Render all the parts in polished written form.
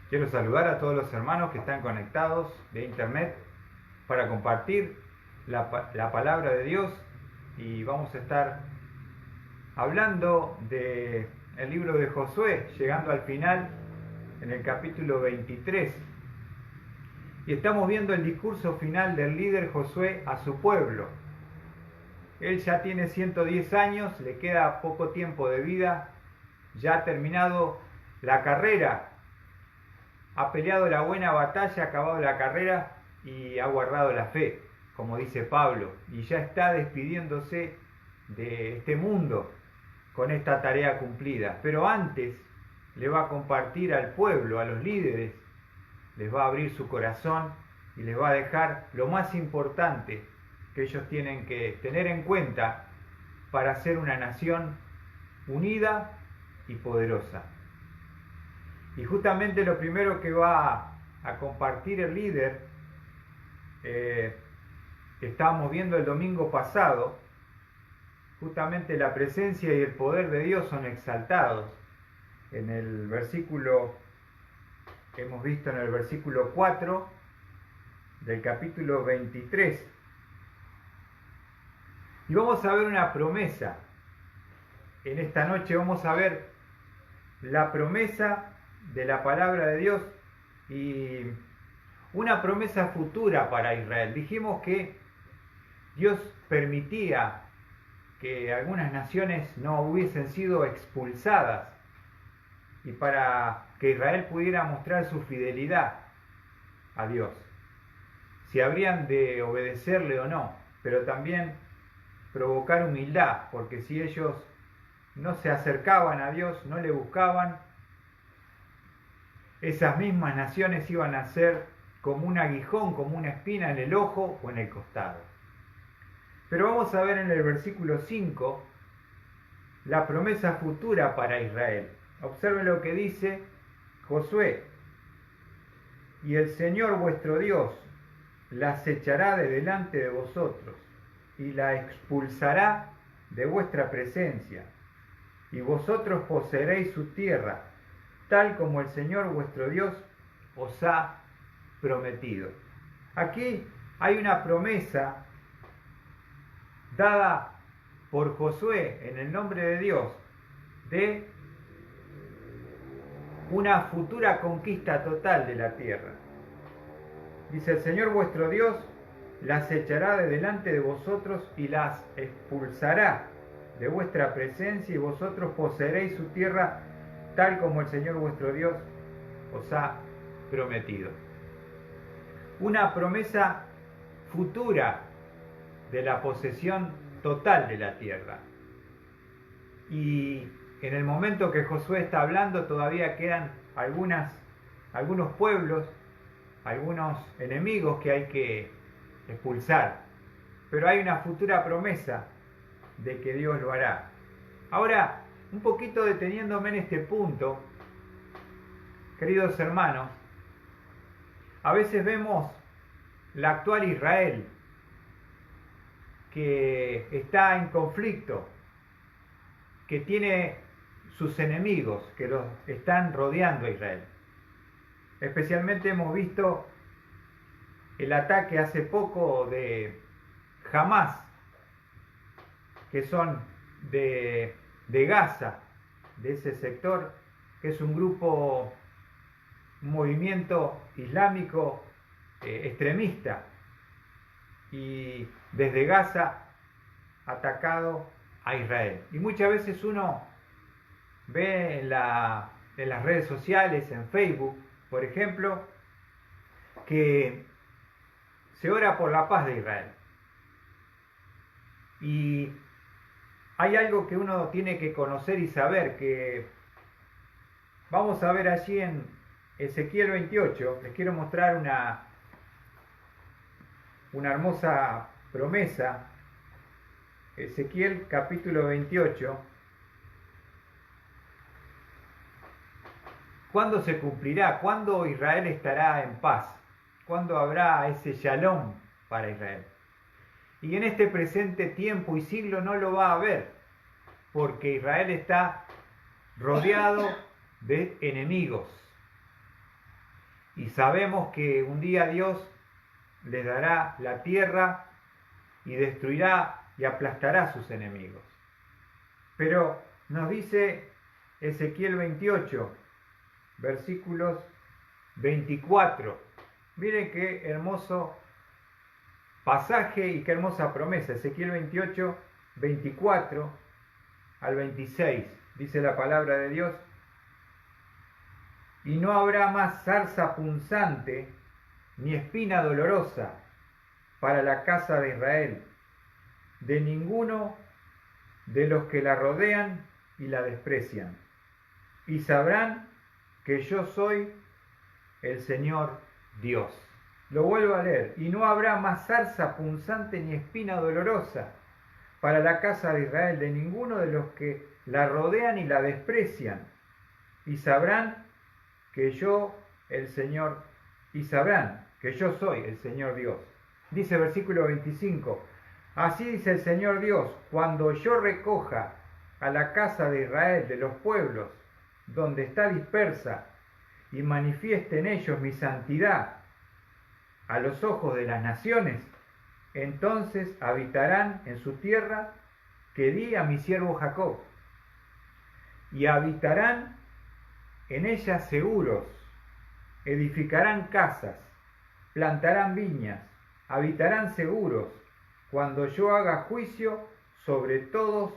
Quiero saludar a todos los hermanos que están conectados de internet para compartir la palabra de Dios, y vamos a estar hablando del libro de Josué, llegando al final en el capítulo 23. Y estamos viendo el discurso final del líder Josué a su pueblo. Él ya tiene 110 años, le queda poco tiempo de vida, ya ha terminado la carrera, ha peleado la buena batalla, ha acabado la carrera y ha guardado la fe, como dice Pablo, y ya está despidiéndose de este mundo con esta tarea cumplida. Pero antes le va a compartir al pueblo, a los líderes, les va a abrir su corazón y les va a dejar lo más importante que ellos tienen que tener en cuenta para ser una nación unida y poderosa. Y justamente lo primero que va a compartir el líder, que estábamos viendo el domingo pasado, justamente la presencia y el poder de Dios son exaltados. En el versículo que hemos visto, en el versículo 4 del capítulo 23. Y vamos a ver una promesa. En esta noche vamos a ver la promesa de la palabra de Dios y una promesa futura para Israel. Dijimos que Dios permitía que algunas naciones no hubiesen sido expulsadas, y para que Israel pudiera mostrar su fidelidad a Dios, si habrían de obedecerle o no, pero también provocar humildad, porque si ellos no se acercaban a Dios, no le buscaban, esas mismas naciones iban a ser como un aguijón, como una espina en el ojo o en el costado. Pero vamos a ver en el versículo 5 la promesa futura para Israel. Observen lo que dice Josué: y el Señor vuestro Dios las echará de delante de vosotros y la expulsará de vuestra presencia, y vosotros poseeréis su tierra, tal como el Señor vuestro Dios os ha prometido. Aquí hay una promesa dada por Josué en el nombre de Dios de una futura conquista total de la tierra. Dice: el Señor vuestro Dios las echará de delante de vosotros y las expulsará de vuestra presencia, y vosotros poseeréis su tierra, tal como el Señor vuestro Dios os ha prometido. Una promesa futura de la posesión total de la tierra. Y en el momento que Josué está hablando, todavía quedan algunos pueblos, algunos enemigos que hay que expulsar. Pero hay una futura promesa de que Dios lo hará. Ahora, un poquito deteniéndome en este punto, queridos hermanos, a veces vemos la actual Israel que está en conflicto, que tiene sus enemigos que los están rodeando a Israel. Especialmente hemos visto el ataque hace poco de Hamas, que son de Gaza, de ese sector, que es un grupo, un movimiento islámico extremista, y desde Gaza atacado a Israel. Y muchas veces uno ve en las redes sociales, en Facebook, por ejemplo, que se ora por la paz de Israel. Y hay algo que uno tiene que conocer y saber, que vamos a ver allí en Ezequiel 28. Les quiero mostrar una hermosa promesa. Ezequiel capítulo 28. ¿Cuándo se cumplirá? ¿Cuándo Israel estará en paz? ¿Cuándo habrá ese shalom para Israel? Y en este presente tiempo y siglo no lo va a haber, porque Israel está rodeado de enemigos. Y sabemos que un día Dios les dará la tierra y destruirá y aplastará a sus enemigos. Pero nos dice Ezequiel 28, versículos 24. Miren qué hermoso pasaje y qué hermosa promesa. Ezequiel 28, 24 al 26. Dice la palabra de Dios: y no habrá más zarza punzante ni espina dolorosa para la casa de Israel, de ninguno de los que la rodean y la desprecian. Y sabrán que yo soy el Señor Dios. Lo vuelvo a leer. Y no habrá más zarza punzante ni espina dolorosa para la casa de Israel, de ninguno de los que la rodean y la desprecian. Y sabrán que yo, el Señor, y sabrán que yo soy el Señor Dios. Dice versículo 25, así dice el Señor Dios, cuando yo recoja a la casa de Israel de los pueblos donde está dispersa y manifieste en ellos mi santidad a los ojos de las naciones, entonces habitarán en su tierra que di a mi siervo Jacob, y habitarán en ella seguros, edificarán casas, plantarán viñas, habitarán seguros, cuando yo haga juicio sobre todos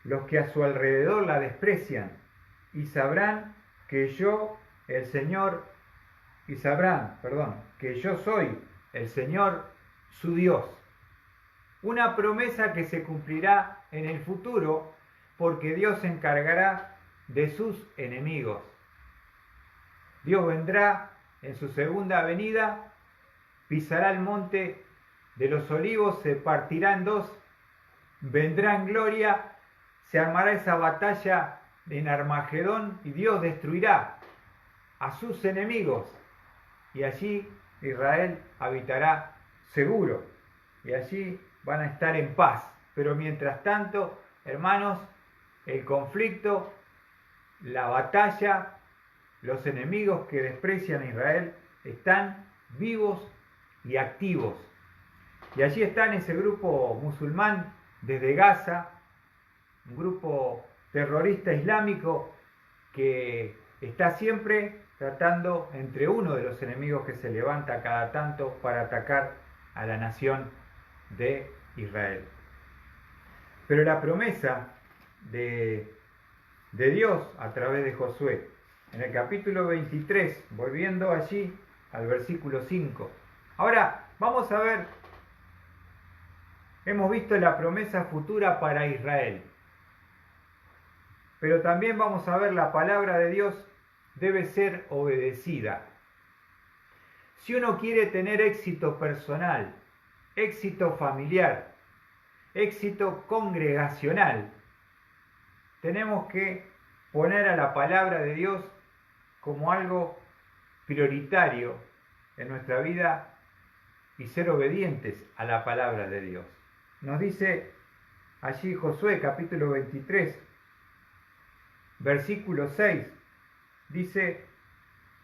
los que a su alrededor la desprecian, y sabrán que yo, el Señor, que yo soy el Señor, su Dios. Una promesa que se cumplirá en el futuro, porque Dios se encargará de sus enemigos. Dios vendrá en su segunda venida, pisará el monte de los olivos, se partirá en dos, vendrá en gloria, se armará esa batalla en Armagedón y Dios destruirá a sus enemigos, y allí Israel habitará seguro, y allí van a estar en paz. Pero mientras tanto, hermanos, el conflicto, la batalla, los enemigos que desprecian a Israel están vivos y activos. Y allí están ese grupo musulmán desde Gaza, un grupo terrorista islámico que está siempre tratando entre uno de los enemigos que se levanta cada tanto para atacar a la nación de Israel. Pero la promesa de Dios a través de Josué, en el capítulo 23, volviendo allí al versículo 5. Ahora vamos a ver, hemos visto la promesa futura para Israel, pero también vamos a ver la palabra de Dios debe ser obedecida. Si uno quiere tener éxito personal, éxito familiar, éxito congregacional, tenemos que poner a la palabra de Dios como algo prioritario en nuestra vida y ser obedientes a la palabra de Dios. Nos dice allí Josué capítulo 23, versículo 6, dice: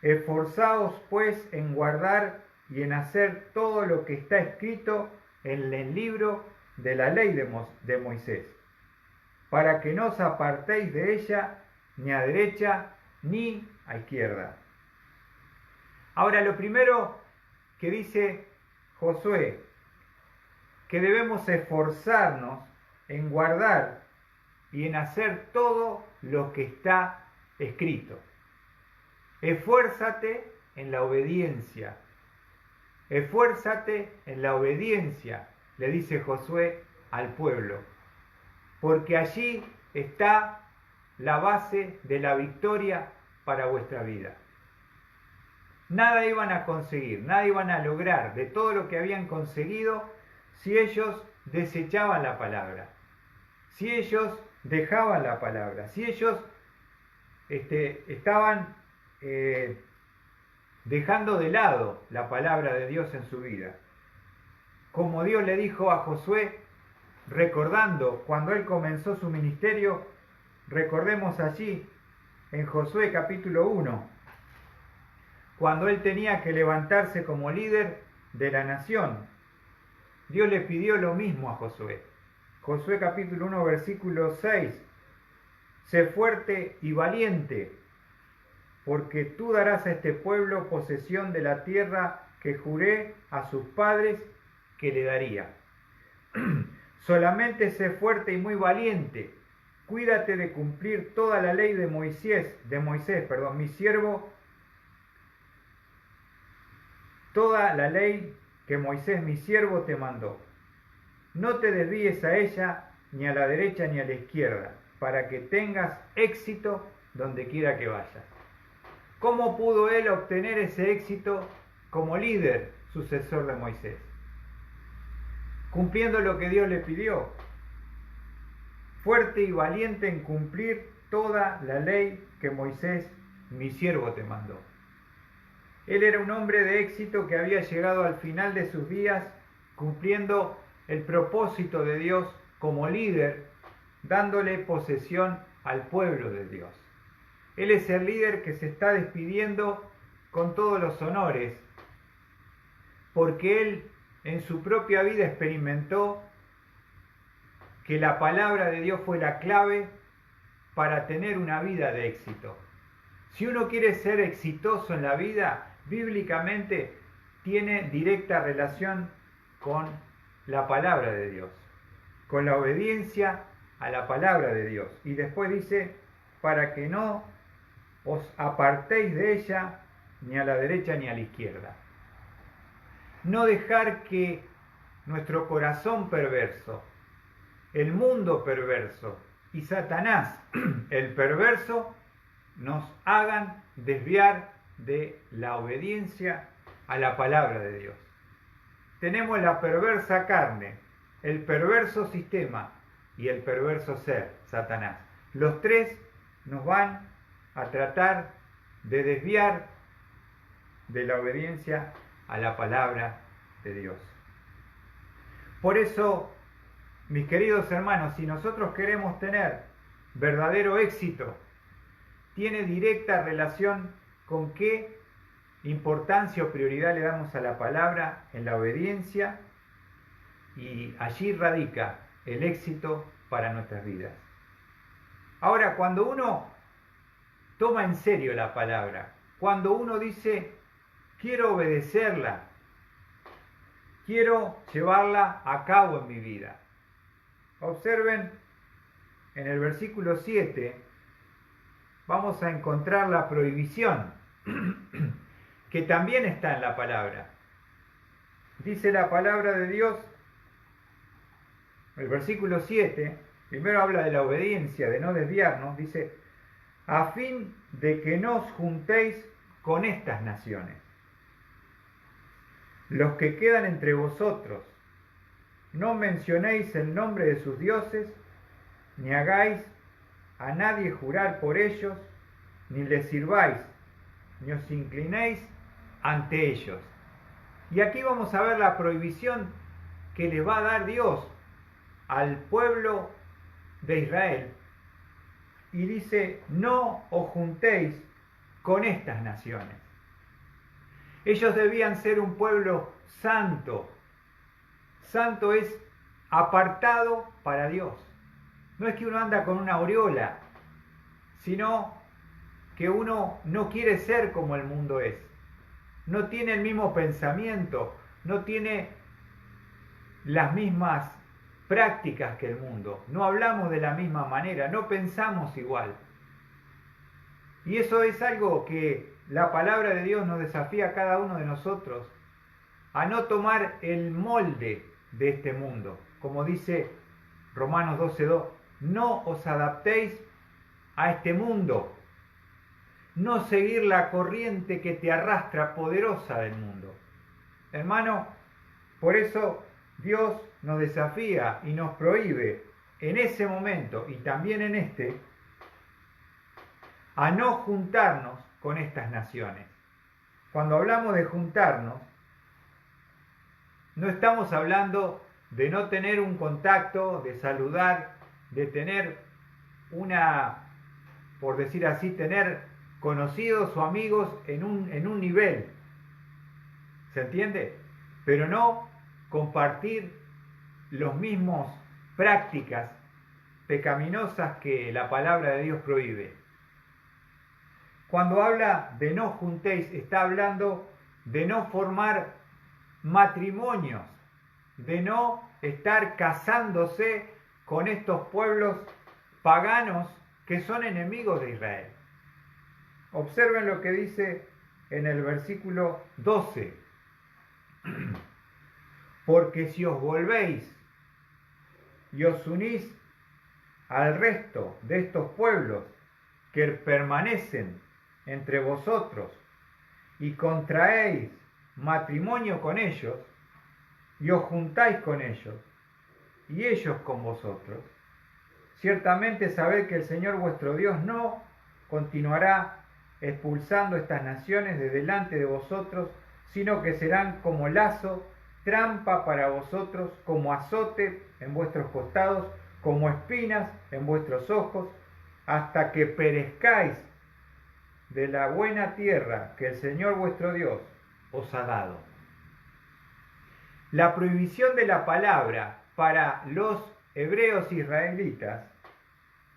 esforzaos pues en guardar y en hacer todo lo que está escrito en el libro de la ley de Moisés, para que no os apartéis de ella ni a derecha ni a izquierda. Ahora, lo primero que dice Josué, que debemos esforzarnos en guardar y en hacer todo lo que está escrito. Esfuérzate en la obediencia. Esfuérzate en la obediencia, le dice Josué al pueblo, porque allí está la base de la victoria para vuestra vida. Nada iban a conseguir, nada iban a lograr de todo lo que habían conseguido si ellos desechaban la palabra, si ellos dejaban la palabra, si ellos estaban dejando de lado la palabra de Dios en su vida. Como Dios le dijo a Josué, recordando cuando él comenzó su ministerio, recordemos allí en Josué capítulo 1, cuando él tenía que levantarse como líder de la nación. Dios le pidió lo mismo a Josué. Josué capítulo 1 versículo 6. Sé fuerte y valiente, porque tú darás a este pueblo posesión de la tierra que juré a sus padres que le daría. Solamente sé fuerte y muy valiente. Cuídate de cumplir toda la ley de Moisés, mi siervo, toda la ley que Moisés, mi siervo, te mandó. No te desvíes a ella, ni a la derecha ni a la izquierda, para que tengas éxito donde quiera que vayas. ¿Cómo pudo él obtener ese éxito como líder, sucesor de Moisés? Cumpliendo lo que Dios le pidió. Fuerte y valiente en cumplir toda la ley que Moisés, mi siervo, te mandó. Él era un hombre de éxito que había llegado al final de sus días cumpliendo el propósito de Dios como líder, dándole posesión al pueblo de Dios. Él es el líder que se está despidiendo con todos los honores, porque él en su propia vida experimentó que la palabra de Dios fue la clave para tener una vida de éxito. Si uno quiere ser exitoso en la vida, bíblicamente tiene directa relación con la palabra de Dios, con la obediencia a la palabra de Dios. Y después dice, para que no os apartéis de ella ni a la derecha ni a la izquierda. No dejar que nuestro corazón perverso, el mundo perverso y Satanás, el perverso, nos hagan desviar de la obediencia a la palabra de Dios. Tenemos la perversa carne, el perverso sistema y el perverso ser, Satanás. Los tres nos van a tratar de desviar de la obediencia a la palabra de Dios. Por eso, mis queridos hermanos, si nosotros queremos tener verdadero éxito, tiene directa relación con qué importancia o prioridad le damos a la palabra en la obediencia, y allí radica el éxito para nuestras vidas. Ahora, cuando uno toma en serio la palabra, cuando uno dice, quiero obedecerla, quiero llevarla a cabo en mi vida. Observen, en el versículo 7, vamos a encontrar la prohibición, que también está en la palabra. Dice la palabra de Dios, el versículo 7, primero habla de la obediencia, de no desviarnos, dice, a fin de que no os juntéis con estas naciones, los que quedan entre vosotros, no mencionéis el nombre de sus dioses, ni hagáis a nadie jurar por ellos, ni les sirváis, ni os inclinéis ante ellos. Y aquí vamos a ver la prohibición que le va a dar Dios al pueblo de Israel. Y dice, no os juntéis con estas naciones. Ellos debían ser un pueblo santo. Santo es apartado para Dios. No es que uno anda con una aureola, sino que uno no quiere ser como el mundo es. No tiene el mismo pensamiento, no tiene las mismas prácticas que el mundo. No hablamos de la misma manera, no pensamos igual. Y eso es algo que la palabra de Dios nos desafía a cada uno de nosotros, a no tomar el molde de este mundo. Como dice Romanos 12:2, no os adaptéis a este mundo. No seguir la corriente que te arrastra poderosa del mundo. Hermano, por eso Dios nos desafía y nos prohíbe en ese momento y también en este a no juntarnos con estas naciones. Cuando hablamos de juntarnos, no estamos hablando de no tener un contacto, de saludar, de tener una, por decir así, tener conocidos o amigos en un nivel, ¿se entiende? Pero no compartir los mismos prácticas pecaminosas que la palabra de Dios prohíbe. Cuando habla de no juntéis, está hablando de no formar matrimonios, de no estar casándose con estos pueblos paganos que son enemigos de Israel. Observen lo que dice en el versículo 12. Porque si os volvéis y os unís al resto de estos pueblos que permanecen entre vosotros y contraéis matrimonio con ellos y os juntáis con ellos y ellos con vosotros, ciertamente sabed que el Señor vuestro Dios no continuará expulsando estas naciones de delante de vosotros, sino que serán como lazo, trampa para vosotros, como azote en vuestros costados, como espinas en vuestros ojos, hasta que perezcáis de la buena tierra que el Señor vuestro Dios os ha dado. La prohibición de la palabra para los hebreos israelitas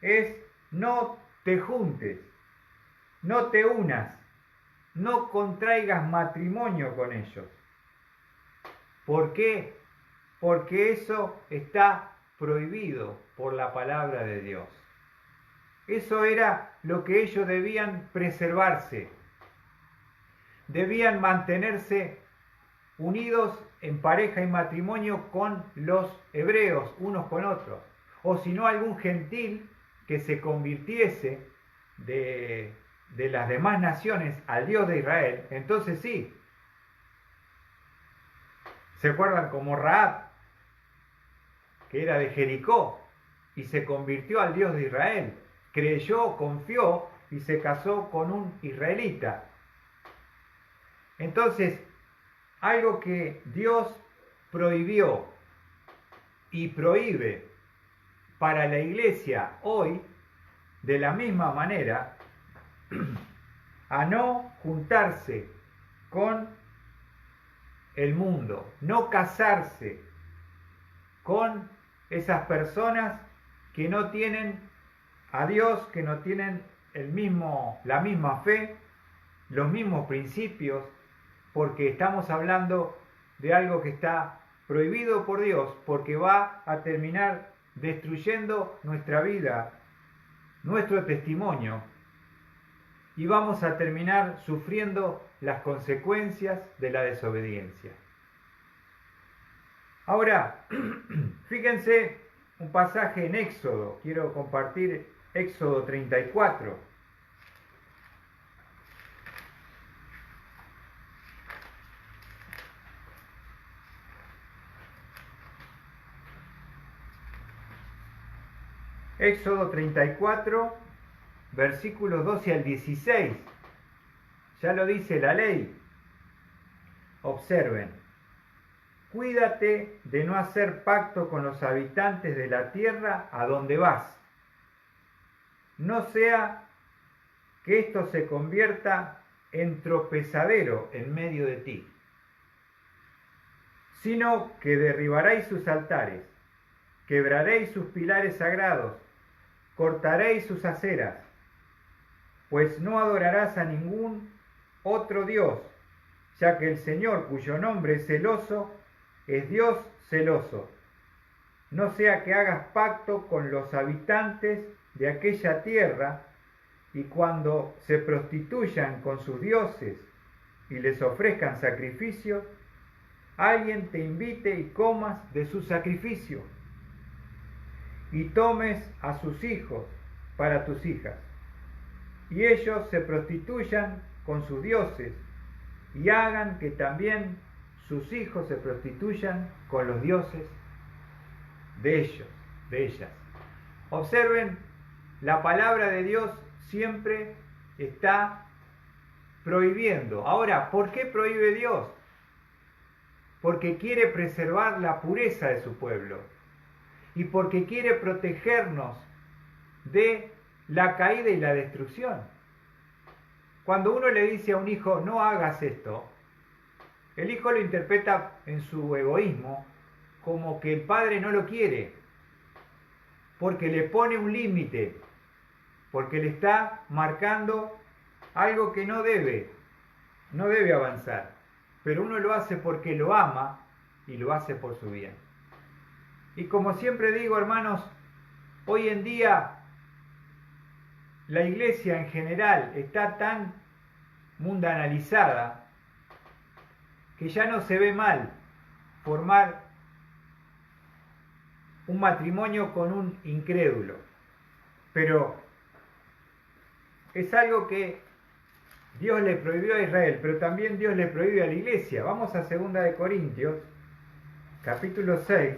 es: no te juntes, no te unas, no contraigas matrimonio con ellos. ¿Por qué? Porque eso está prohibido por la palabra de Dios. Eso era lo que ellos debían preservarse. Debían mantenerse unidos en pareja y matrimonio con los hebreos, unos con otros. O si no, algún gentil que se convirtiese de las demás naciones al Dios de Israel, entonces sí. ¿Se acuerdan? Como Rahab, que era de Jericó y se convirtió al Dios de Israel. Creyó, confió y se casó con un israelita. Entonces, algo que Dios prohibió y prohíbe para la iglesia hoy, de la misma manera, a no juntarse con el mundo, no casarse con esas personas que no tienen a Dios, que no tienen la misma fe, los mismos principios, porque estamos hablando de algo que está prohibido por Dios, porque va a terminar destruyendo nuestra vida, nuestro testimonio, y vamos a terminar sufriendo las consecuencias de la desobediencia. Ahora, fíjense un pasaje en Éxodo, quiero compartir Éxodo 34. Éxodo 34, versículos 12 al 16. Ya lo dice la ley. Observen. Cuídate de no hacer pacto con los habitantes de la tierra a donde vas. No sea que esto se convierta en tropezadero en medio de ti, sino que derribaréis sus altares, quebraréis sus pilares sagrados, cortaréis sus aceras, pues no adorarás a ningún otro Dios, ya que el Señor, cuyo nombre es celoso, es Dios celoso. No sea que hagas pacto con los habitantes de aquella tierra, y cuando se prostituyan con sus dioses y les ofrezcan sacrificios, alguien te invite y comas de su sacrificio, y tomes a sus hijos para tus hijas, y ellos se prostituyan con sus dioses, y hagan que también sus hijos se prostituyan con los dioses de ellos, de ellas. Observen, la palabra de Dios siempre está prohibiendo. Ahora, ¿por qué prohíbe Dios? Porque quiere preservar la pureza de su pueblo y porque quiere protegernos de la caída y la destrucción. cuando uno le dice a un hijo, no hagas esto, el hijo lo interpreta en su egoísmo como que el padre no lo quiere, porque le pone un límite, porque le está marcando algo que no debe avanzar. Pero uno lo hace porque lo ama y lo hace por su bien. Y como siempre digo, hermanos, hoy en día la iglesia en general está tan mundanalizada que ya no se ve mal formar un matrimonio con un incrédulo. Pero es algo que Dios le prohibió a Israel, pero también Dios le prohíbe a la iglesia. Vamos a 2 de Corintios, capítulo 6.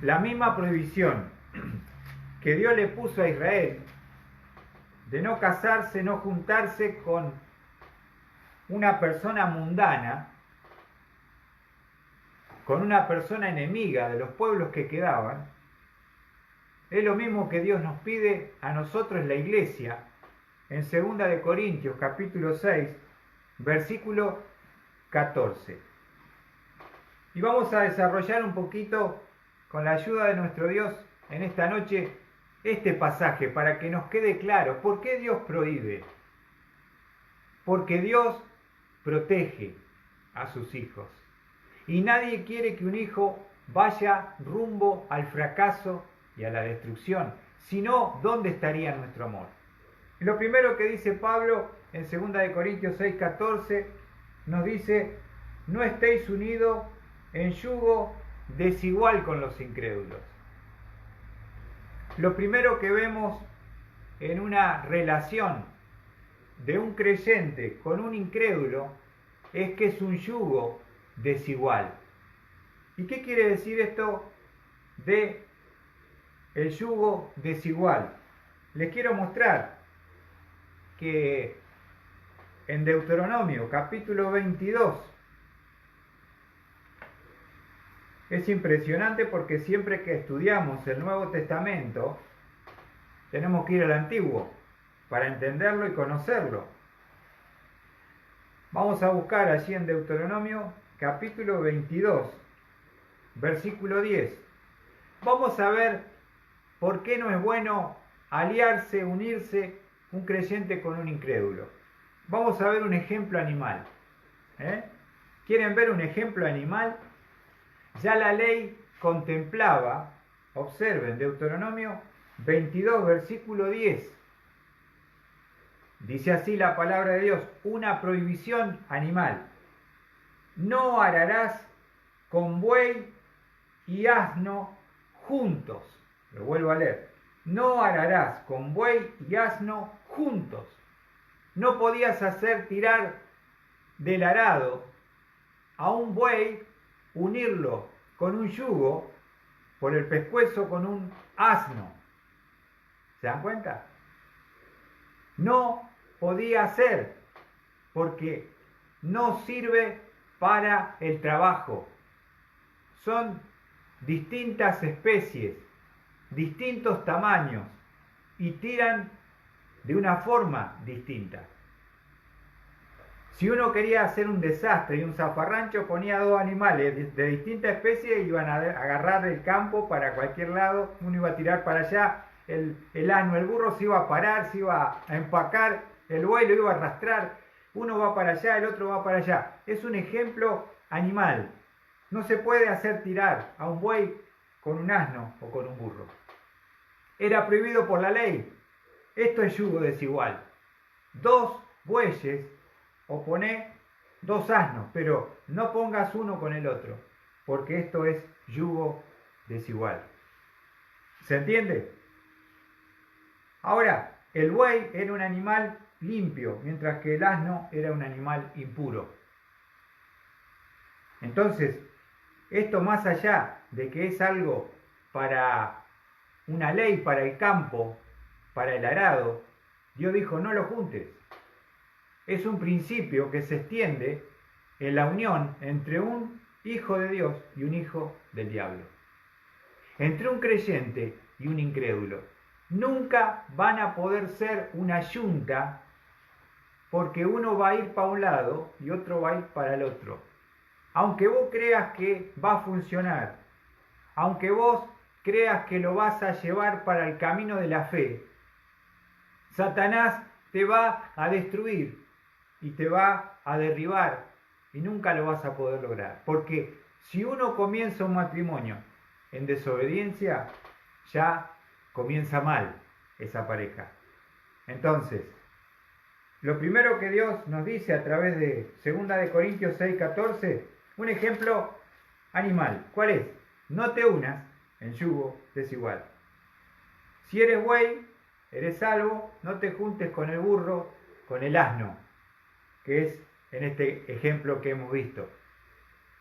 La misma prohibición que Dios le puso a Israel de no casarse, no juntarse con una persona mundana, con una persona enemiga de los pueblos que quedaban, es lo mismo que Dios nos pide a nosotros, la iglesia, en 2 de Corintios, capítulo 6, versículo 14. Y vamos a desarrollar un poquito, con la ayuda de nuestro Dios, en esta noche, este pasaje, para que nos quede claro por qué Dios prohíbe. Porque Dios protege a sus hijos. Y nadie quiere que un hijo vaya rumbo al fracaso y a la destrucción, sino ¿dónde estaría nuestro amor? Y lo primero que dice Pablo en 2 de Corintios 6:14 nos dice: no estéis unidos en yugo desigual con los incrédulos. Lo primero que vemos en una relación de un creyente con un incrédulo es que es un yugo desigual. ¿Y qué quiere decir esto de el yugo desigual? Les quiero mostrar que en Deuteronomio capítulo 22 es impresionante, porque siempre que estudiamos el Nuevo Testamento tenemos que ir al Antiguo para entenderlo y conocerlo. Vamos a buscar allí en Deuteronomio capítulo 22, versículo 10. Vamos a ver por qué no es bueno aliarse, unirse un creyente con un incrédulo. Vamos a ver un ejemplo animal. ¿Quieren ver un ejemplo animal? Ya la ley contemplaba, observen, Deuteronomio 22, versículo 10. Dice así la palabra de Dios, una prohibición animal. No ararás con buey y asno juntos. Lo vuelvo a leer. No ararás con buey y asno juntos. No podías hacer tirar del arado a un buey, unirlo con un yugo por el pescuezo con un asno. ¿Se dan cuenta? No podía ser, porque no sirve para el trabajo. Son distintas especies, distintos tamaños, y tiran de una forma distinta. Si uno quería hacer un desastre y un zafarrancho, ponía dos animales de distinta especie y iban a agarrar el campo para cualquier lado. Uno iba a tirar para allá, el asno, el burro se iba a parar, se iba a empacar, el buey lo iba a arrastrar, uno va para allá, el otro va para allá. Es un ejemplo animal. No se puede hacer tirar a un buey con un asno o con un burro. Era prohibido por la ley. Esto es yugo desigual. Dos bueyes o poné dos asnos, pero no pongas uno con el otro, porque esto es yugo desigual. ¿Se entiende? Ahora, el buey era un animal limpio, mientras que el asno era un animal impuro. Entonces, esto, más allá de que es algo para una ley, para el campo, para el arado, Dios dijo, no lo juntes. Es un principio que se extiende en la unión entre un hijo de Dios y un hijo del diablo. Entre un creyente y un incrédulo. nunca van a poder ser una yunta, porque uno va a ir para un lado y otro va a ir para el otro. Aunque vos creas que va a funcionar, aunque vos creas que lo vas a llevar para el camino de la fe, Satanás te va a destruir y te va a derribar y nunca lo vas a poder lograr. Porque si uno comienza un matrimonio en desobediencia, ya comienza mal esa pareja. Entonces, lo primero que Dios nos dice a través de 2 de Corintios 6:14, un ejemplo animal. ¿Cuál es? No te unas en yugo desigual. Si eres buey, eres salvo, no te juntes con el burro, con el asno, que es en este ejemplo que hemos visto.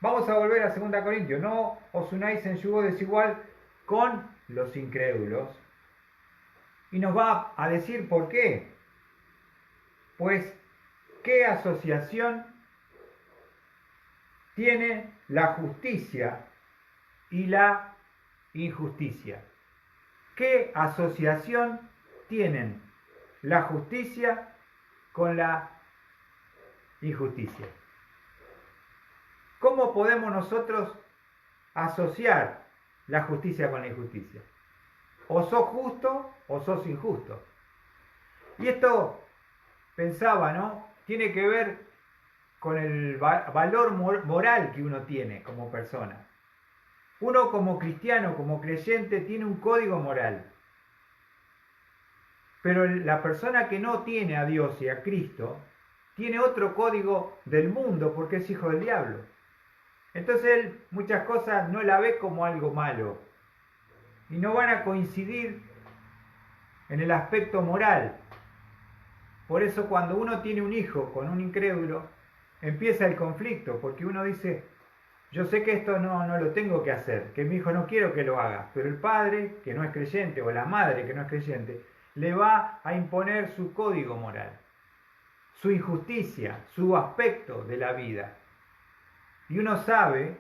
Vamos a volver a 2 Corintios. No os unáis en yugo desigual con los incrédulos. Y nos va a decir por qué. Pues, ¿qué asociación tiene la justicia y la injusticia? ¿Qué asociación tienen la justicia con la injusticia? ¿Cómo podemos nosotros asociar la justicia con la injusticia? O sos justo o sos injusto. Y esto, pensaba, ¿no? Tiene que ver con el valor moral que uno tiene como persona. Uno como cristiano, como creyente, tiene un código moral. Pero la persona que no tiene a Dios y a Cristo, tiene otro código del mundo porque es hijo del diablo. Entonces él muchas cosas no la ve como algo malo. Y no van a coincidir en el aspecto moral. Por eso cuando uno tiene un hijo con un incrédulo, empieza el conflicto, porque uno dice, yo sé que esto no lo tengo que hacer, que mi hijo no quiero que lo haga, pero el padre, que no es creyente, o la madre, que no es creyente, le va a imponer su código moral, su injusticia, su aspecto de la vida. Y uno sabe,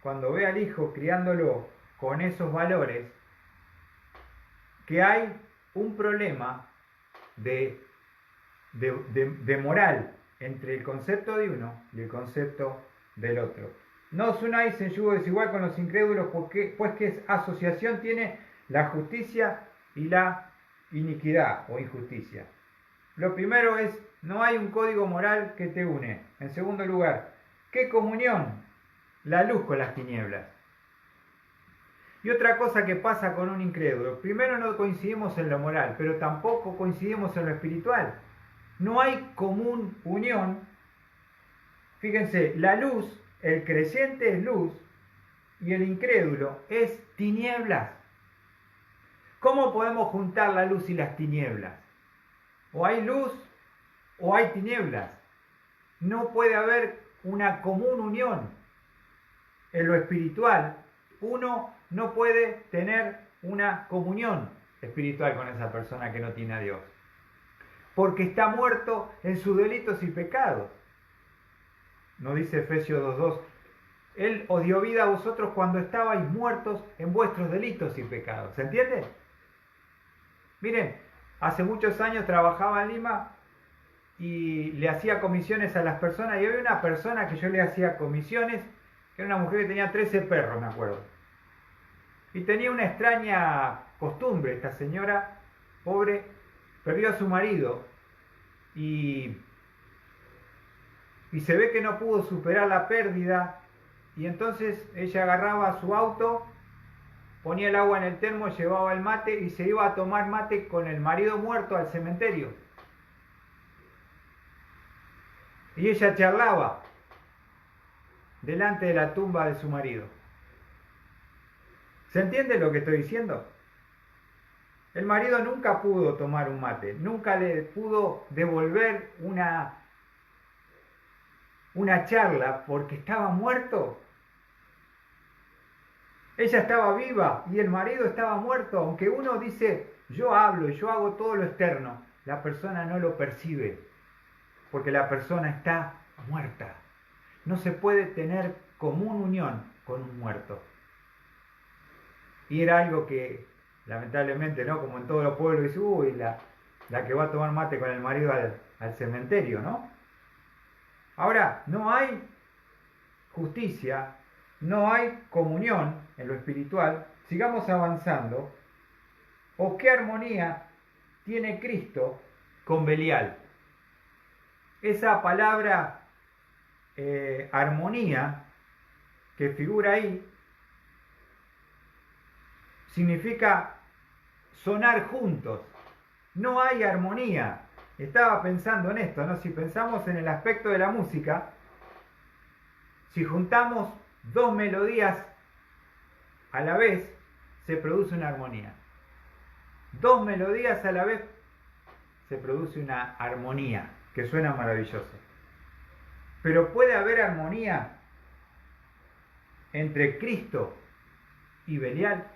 cuando ve al hijo criándolo con esos valores, que hay un problema de moral entre el concepto de uno y el concepto del otro. No os unáis en yugo desigual con los incrédulos, pues que asociación tiene la justicia y la iniquidad o injusticia. Lo primero es, no hay un código moral que te une. En segundo lugar, ¿qué comunión? La luz con las tinieblas. Y otra cosa que pasa con un incrédulo, primero no coincidimos en lo moral, pero tampoco coincidimos en lo espiritual. No hay común unión. Fíjense, la luz, el creyente es luz y el incrédulo es tinieblas. ¿Cómo podemos juntar la luz y las tinieblas? O hay luz o hay tinieblas. No puede haber una común unión. En lo espiritual, uno no puede tener una comunión espiritual con esa persona que no tiene a Dios, porque está muerto en sus delitos y pecados. Nos dice Efesios 2:2, Él os dio vida a vosotros cuando estabais muertos en vuestros delitos y pecados. ¿Se entiende? Miren, hace muchos años trabajaba en Lima y le hacía comisiones a las personas, y había una persona que yo le hacía comisiones, que era una mujer que tenía 13 perros, me acuerdo. Y tenía una extraña costumbre, esta señora, pobre, perdió a su marido y se ve que no pudo superar la pérdida, y entonces ella agarraba su auto, ponía el agua en el termo, llevaba el mate y se iba a tomar mate con el marido muerto al cementerio. Y ella charlaba delante de la tumba de su marido. ¿Se entiende lo que estoy diciendo? El marido nunca pudo tomar un mate, nunca le pudo devolver una charla porque estaba muerto. Ella estaba viva y el marido estaba muerto. Aunque uno dice, yo hablo y yo hago todo lo externo, la persona no lo percibe, porque la persona está muerta. No se puede tener común unión con un muerto. Y era algo que lamentablemente, ¿no? Como en todos los pueblos, dice, uy, la que va a tomar mate con el marido al cementerio, ¿no? Ahora, no hay justicia, no hay comunión en lo espiritual, sigamos avanzando. ¿O qué armonía tiene Cristo con Belial? Esa palabra armonía que figura ahí significa sonar juntos. No hay armonía. Estaba pensando en esto, ¿no? Si pensamos en el aspecto de la música, si juntamos dos melodías a la vez, se produce una armonía. Dos melodías a la vez, se produce una armonía que suena maravilloso. Pero ¿puede haber armonía entre Cristo y Belial?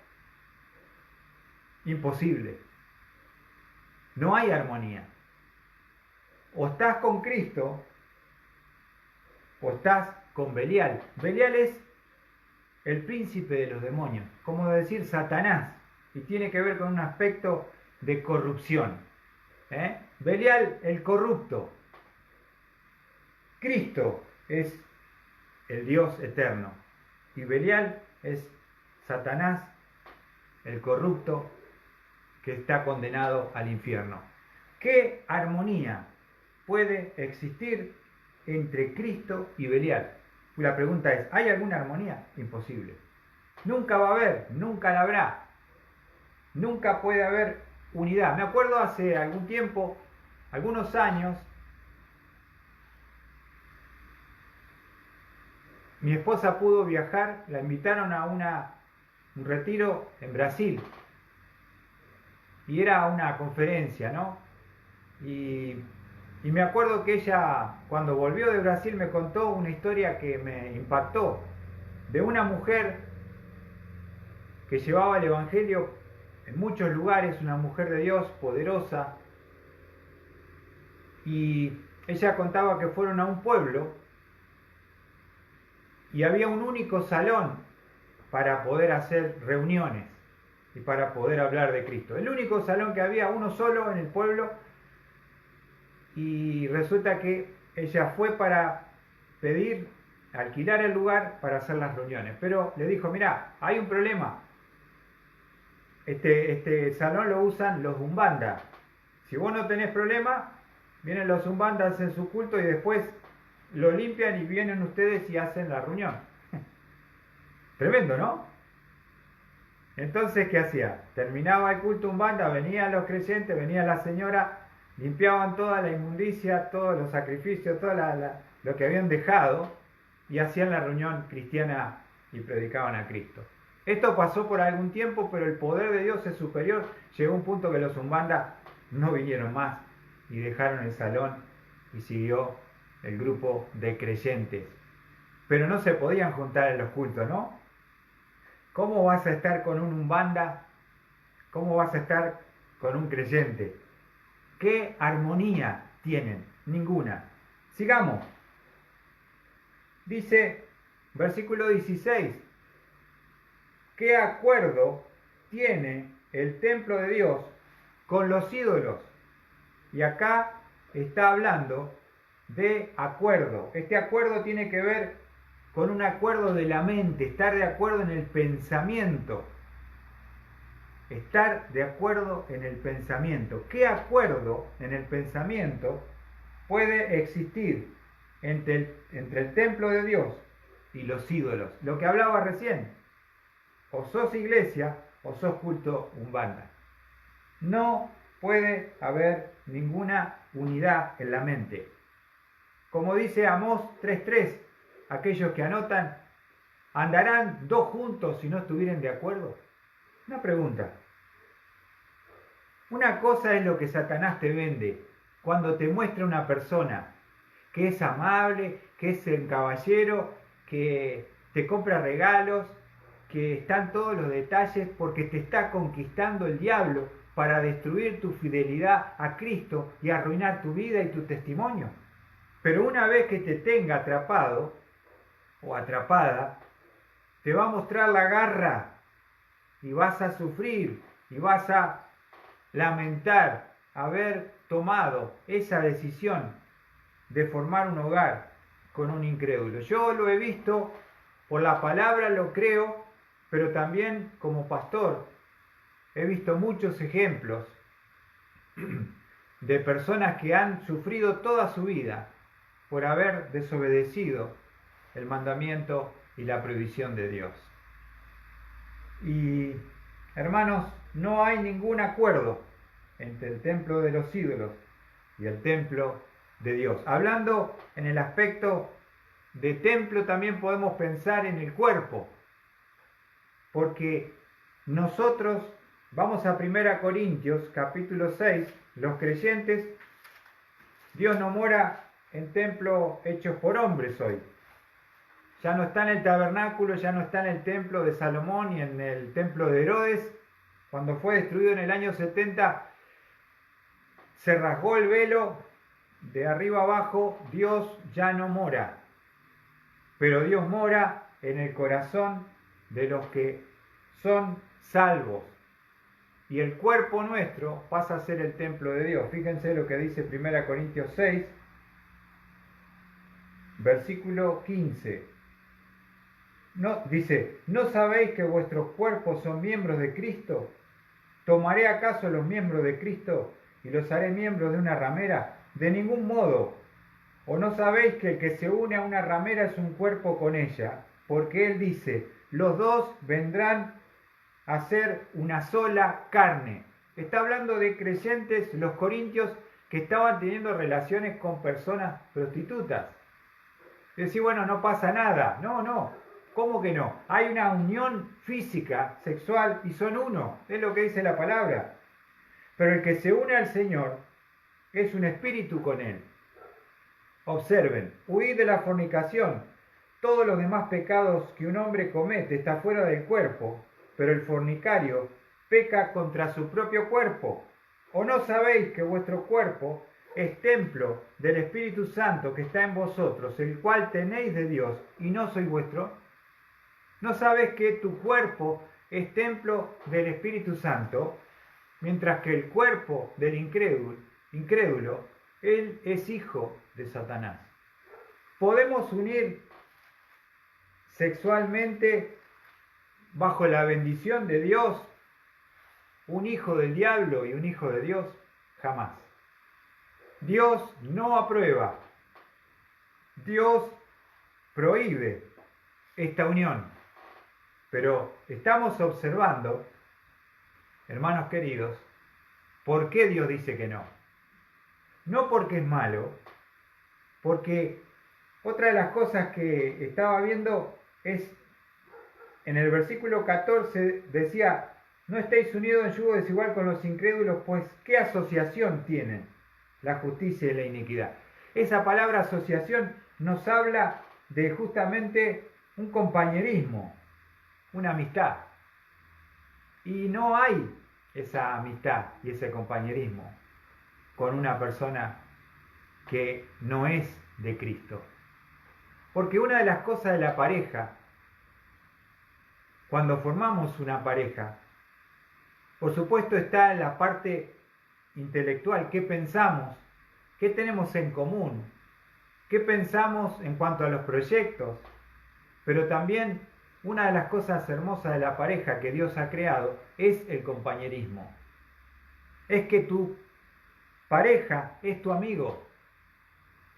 Imposible. No hay armonía. O estás con Cristo o estás con Belial. Belial es el príncipe de los demonios, como decir Satanás, y tiene que ver con un aspecto de corrupción. Belial, el corrupto. Cristo es el Dios eterno y Belial es Satanás, el corrupto que está condenado al infierno. ¿Qué armonía puede existir entre Cristo y Belial? La pregunta es, ¿hay alguna armonía? Imposible. Nunca va a haber, nunca la habrá. Nunca puede haber unidad. Me acuerdo hace algún tiempo, algunos años, mi esposa pudo viajar, la invitaron a un retiro en Brasil. Y era una conferencia, ¿no? Y me acuerdo que ella, cuando volvió de Brasil, me contó una historia que me impactó, de una mujer que llevaba el Evangelio en muchos lugares, una mujer de Dios poderosa, y ella contaba que fueron a un pueblo y había un único salón para poder hacer reuniones y para poder hablar de Cristo. El único salón que había, uno solo en el pueblo. Y resulta que ella fue para pedir, alquilar el lugar para hacer las reuniones. Pero le dijo, mirá, hay un problema. Este salón lo usan los Umbanda. Si vos no tenés problema, vienen los Umbanda, hacen su culto y después lo limpian y vienen ustedes y hacen la reunión. Tremendo, ¿no? Entonces, ¿qué hacía? Terminaba el culto Umbanda, venían los creyentes, venía la señora, limpiaban toda la inmundicia, todos los sacrificios, todo lo que habían dejado y hacían la reunión cristiana y predicaban a Cristo. Esto pasó por algún tiempo, pero el poder de Dios es superior. Llegó un punto que los Umbanda no vinieron más y dejaron el salón y siguió el grupo de creyentes. Pero no se podían juntar en los cultos, ¿no? ¿Cómo vas a estar con un Umbanda? ¿Cómo vas a estar con un creyente? ¿Qué armonía tienen? Ninguna. Sigamos. Dice, versículo 16, ¿qué acuerdo tiene el templo de Dios con los ídolos? Y acá está hablando de acuerdo. Este acuerdo tiene que ver con un acuerdo de la mente, estar de acuerdo en el pensamiento. Estar de acuerdo en el pensamiento. ¿Qué acuerdo en el pensamiento puede existir entre el templo de Dios y los ídolos? Lo que hablaba recién. O sos iglesia o sos culto Umbanda. No puede haber ninguna unidad en la mente. Como dice Amós 3:3, aquellos que anotan, ¿andarán dos juntos si no estuvieran de acuerdo? Una pregunta. Una cosa es lo que Satanás te vende cuando te muestra una persona que es amable, que es el caballero, que te compra regalos, que están todos los detalles porque te está conquistando el diablo para destruir tu fidelidad a Cristo y arruinar tu vida y tu testimonio. Pero una vez que te tenga atrapado o atrapada, te va a mostrar la garra y vas a sufrir y vas a lamentar haber tomado esa decisión de formar un hogar con un incrédulo. Yo lo he visto, por la palabra lo creo, pero también como pastor he visto muchos ejemplos de personas que han sufrido toda su vida por haber desobedecido el mandamiento y la prohibición de Dios. Y hermanos, no hay ningún acuerdo entre el templo de los ídolos y el templo de Dios. Hablando en el aspecto de templo, también podemos pensar en el cuerpo, porque nosotros, vamos a 1 Corintios capítulo 6, los creyentes, Dios no mora en templos hechos por hombres hoy. Ya no está en el tabernáculo, ya no está en el templo de Salomón y en el templo de Herodes. Cuando fue destruido en el año 70, se rasgó el velo de arriba abajo. Dios ya no mora, pero Dios mora en el corazón de los que son salvos. Y el cuerpo nuestro pasa a ser el templo de Dios. Fíjense lo que dice 1 Corintios 6, versículo 15. No, dice, ¿no sabéis que vuestros cuerpos son miembros de Cristo? ¿Tomaré acaso los miembros de Cristo y los haré miembros de una ramera? De ningún modo. ¿O no sabéis que el que se une a una ramera es un cuerpo con ella? Porque él dice, los dos vendrán a ser una sola carne. Está hablando de creyentes, los corintios, que estaban teniendo relaciones con personas prostitutas. Y decir, bueno, no pasa nada. No. ¿Cómo que no? Hay una unión física, sexual, y son uno. Es lo que dice la palabra. Pero el que se une al Señor es un espíritu con Él. Observen, huid de la fornicación. Todos los demás pecados que un hombre comete está fuera del cuerpo, pero el fornicario peca contra su propio cuerpo. ¿O no sabéis que vuestro cuerpo es templo del Espíritu Santo que está en vosotros, el cual tenéis de Dios y no sois vuestro? ¿No sabes que tu cuerpo es templo del Espíritu Santo, mientras que el cuerpo del incrédulo, él es hijo de Satanás? Podemos unir sexualmente bajo la bendición de Dios un hijo del diablo y un hijo de Dios. Jamás. Dios no aprueba, Dios prohíbe esta unión. Pero estamos observando, hermanos queridos, ¿por qué Dios dice que no? No porque es malo, porque otra de las cosas que estaba viendo es, en el versículo 14 decía, no estéis unidos en yugo desigual con los incrédulos, pues ¿qué asociación tienen la justicia y la iniquidad? Esa palabra asociación nos habla de justamente un compañerismo, una amistad. Y no hay esa amistad y ese compañerismo con una persona que no es de Cristo. Porque una de las cosas de la pareja, cuando formamos una pareja, por supuesto está en la parte intelectual, qué pensamos, qué tenemos en común, qué pensamos en cuanto a los proyectos, pero también una de las cosas hermosas de la pareja que Dios ha creado es el compañerismo. Es que tu pareja es tu amigo,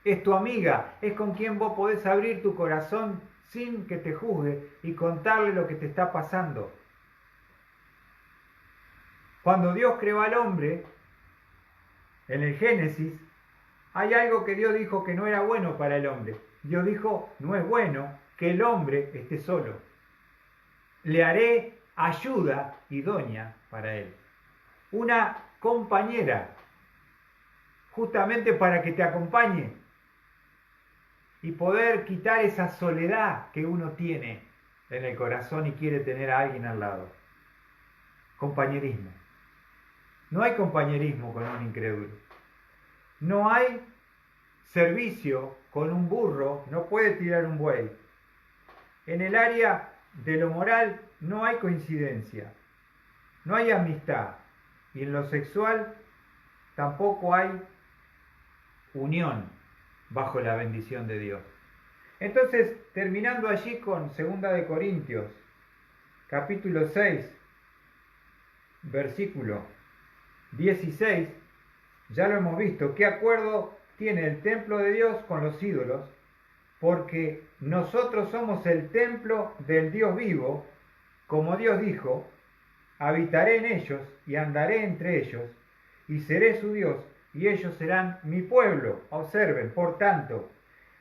es tu amiga, es con quien vos podés abrir tu corazón sin que te juzgue y contarle lo que te está pasando. Cuando Dios creó al hombre, en el Génesis, hay algo que Dios dijo que no era bueno para el hombre. Dios dijo, no es bueno que el hombre esté solo. Le haré ayuda idónea para él. Una compañera, justamente para que te acompañe y poder quitar esa soledad que uno tiene en el corazón y quiere tener a alguien al lado. Compañerismo. No hay compañerismo con un incrédulo. No hay servicio con un burro, no puede tirar un buey. En el área de lo moral no hay coincidencia. no hay amistad. Y en lo sexual tampoco hay unión bajo la bendición de Dios. Entonces, terminando allí con 2 de Corintios, capítulo 6, versículo 16, ya lo hemos visto, ¿qué acuerdo tiene el templo de Dios con los ídolos? Porque nosotros somos el templo del Dios vivo, como Dios dijo, habitaré en ellos y andaré entre ellos, y seré su Dios, y ellos serán mi pueblo. Observen, por tanto,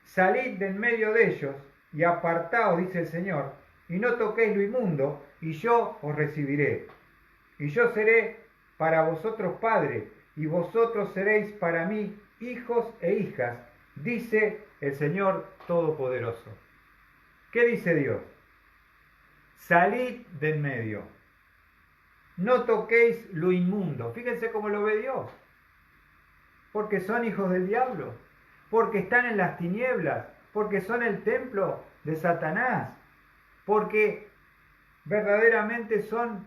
salid de en medio de ellos, y apartaos, dice el Señor, y no toquéis lo inmundo, y yo os recibiré. Y yo seré para vosotros padre, y vosotros seréis para mí hijos e hijas, dice el Señor Todopoderoso. ¿Qué dice Dios? Salid de en medio. No toquéis lo inmundo. Fíjense cómo lo ve Dios. Porque son hijos del diablo. Porque están en las tinieblas. Porque son el templo de Satanás. Porque verdaderamente son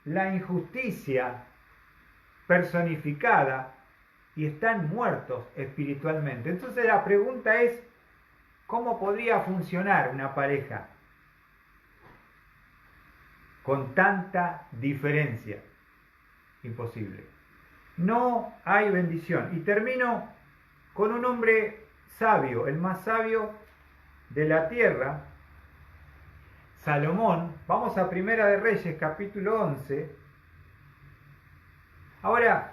la injusticia personificada y están muertos espiritualmente. Entonces la pregunta es, ¿cómo podría funcionar una pareja con tanta diferencia? Imposible. No hay bendición. Y termino con un hombre sabio, el más sabio de la tierra, Salomón. Vamos a Primera de Reyes, capítulo 11. Ahora,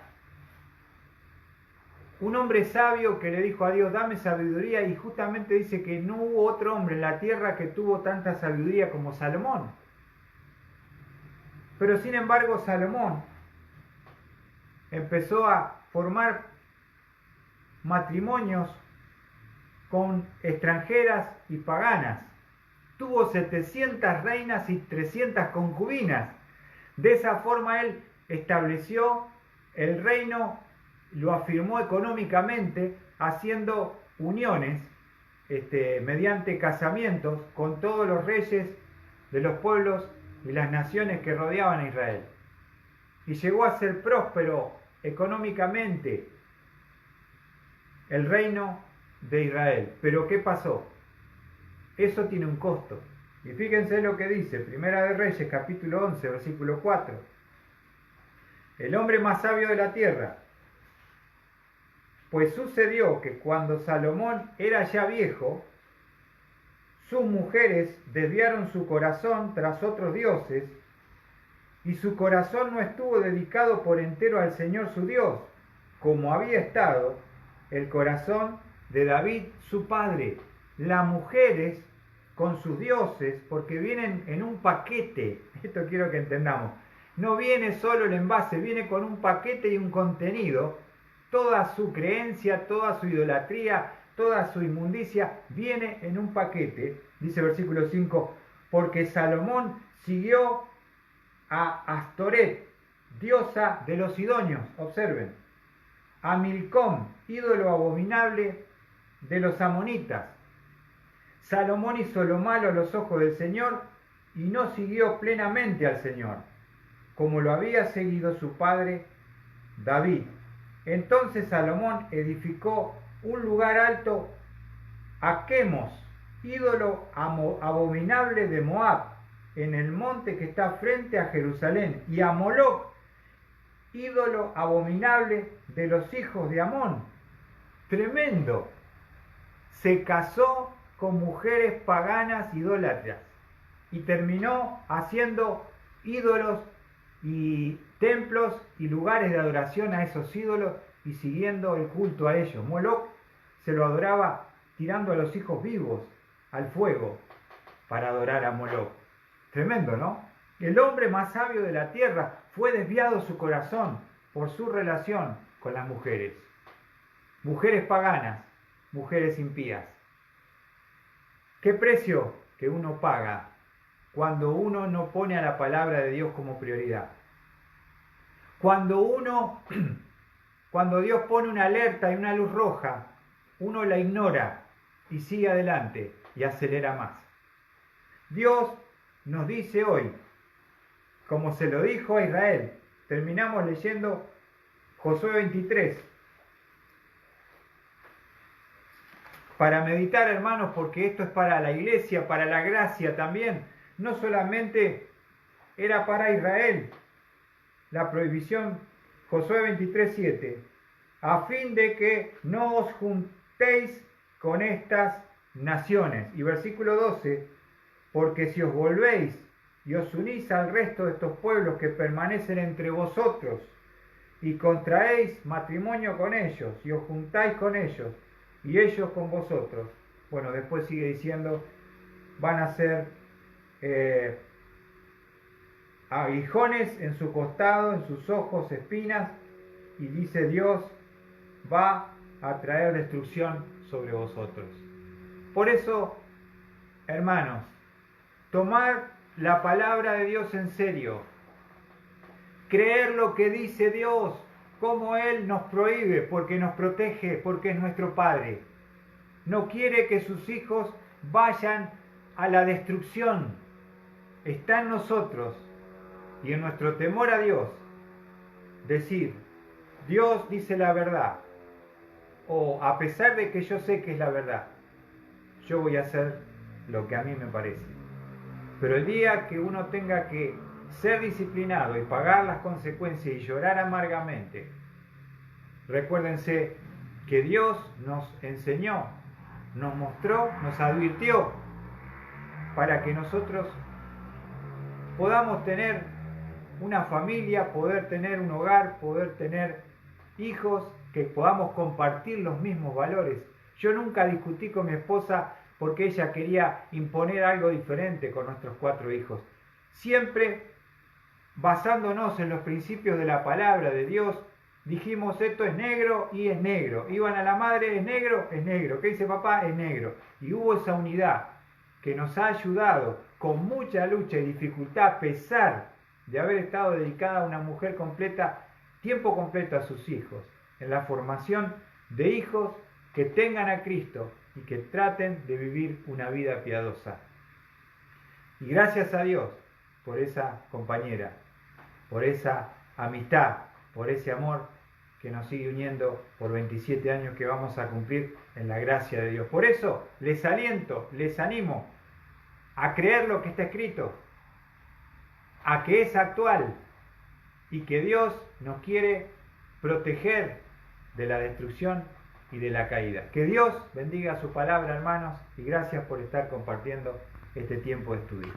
un hombre sabio que le dijo a Dios, dame sabiduría, y justamente dice que no hubo otro hombre en la tierra que tuvo tanta sabiduría como Salomón. Pero sin embargo, Salomón empezó a formar matrimonios con extranjeras y paganas. Tuvo 700 reinas y 300 concubinas. De esa forma él estableció el reino, lo afirmó económicamente, haciendo uniones mediante casamientos con todos los reyes de los pueblos y las naciones que rodeaban a Israel. Y llegó a ser próspero económicamente el reino de Israel. Pero ¿qué pasó? Eso tiene un costo. Y fíjense lo que dice Primera de Reyes, capítulo 11, versículo 4. El hombre más sabio de la tierra. Pues sucedió que cuando Salomón era ya viejo, sus mujeres desviaron su corazón tras otros dioses, y su corazón no estuvo dedicado por entero al Señor su Dios, como había estado el corazón de David su padre. Las mujeres con sus dioses, porque vienen en un paquete, esto quiero que entendamos, no viene solo el envase, viene con un paquete y un contenido. Toda su creencia, toda su idolatría, toda su inmundicia viene en un paquete. Dice versículo 5, porque Salomón siguió a Astoret, diosa de los sidonios, observen, a Milcom, ídolo abominable de los amonitas. Salomón hizo lo malo a los ojos del Señor y no siguió plenamente al Señor, como lo había seguido su padre David. Entonces Salomón edificó un lugar alto a Quemos, ídolo abominable de Moab, en el monte que está frente a Jerusalén, y a Moloc, ídolo abominable de los hijos de Amón. Tremendo. Se casó con mujeres paganas idólatras y terminó haciendo ídolos y templos y lugares de adoración a esos ídolos y siguiendo el culto a ellos. Moloc se lo adoraba tirando a los hijos vivos al fuego para adorar a Moloc. Tremendo, ¿no? El hombre más sabio de la tierra fue desviado su corazón por su relación con las mujeres. Mujeres paganas, mujeres impías. ¿Qué precio que uno paga cuando uno no pone a la palabra de Dios como prioridad? Cuando Dios pone una alerta y una luz roja, uno la ignora y sigue adelante y acelera más. Dios nos dice hoy, como se lo dijo a Israel. Terminamos leyendo Josué 23. Para meditar, hermanos, porque esto es para la iglesia, para la gracia también. No solamente era para Israel la prohibición, Josué 23:7, a fin de que no os juntéis con estas naciones. Y versículo 12, porque si os volvéis y os unís al resto de estos pueblos que permanecen entre vosotros y contraéis matrimonio con ellos y os juntáis con ellos y ellos con vosotros, bueno, después sigue diciendo, van a ser aguijones en su costado, en sus ojos, espinas, y dice Dios, va a traer destrucción sobre vosotros. Por eso, hermanos, tomar la palabra de Dios en serio, creer lo que dice Dios, como Él nos prohíbe, porque nos protege, porque es nuestro Padre. No quiere que sus hijos vayan a la destrucción. Está en nosotros y en nuestro temor a Dios decir, Dios dice la verdad, o a pesar de que yo sé que es la verdad, yo voy a hacer lo que a mí me parece. Pero el día que uno tenga que ser disciplinado y pagar las consecuencias y llorar amargamente, recuérdense que Dios nos enseñó, nos mostró, nos advirtió para que nosotros podamos tener una familia, poder tener un hogar, poder tener hijos, que podamos compartir los mismos valores. Yo nunca discutí con mi esposa porque ella quería imponer algo diferente con nuestros 4 hijos. Siempre basándonos en los principios de la palabra de Dios, dijimos esto es negro y es negro. Iban a la madre, es negro, es negro. ¿Qué dice papá? Es negro. Y hubo esa unidad que nos ha ayudado con mucha lucha y dificultad, a pesar de haber estado dedicada a una mujer completa, tiempo completo a sus hijos, en la formación de hijos que tengan a Cristo y que traten de vivir una vida piadosa. Y gracias a Dios por esa compañera, por esa amistad, por ese amor que nos sigue uniendo por 27 años que vamos a cumplir en la gracia de Dios. Por eso les aliento, les animo a creer lo que está escrito, a que es actual y que Dios nos quiere proteger de la destrucción y de la caída. Que Dios bendiga su palabra, hermanos, y gracias por estar compartiendo este tiempo de estudio.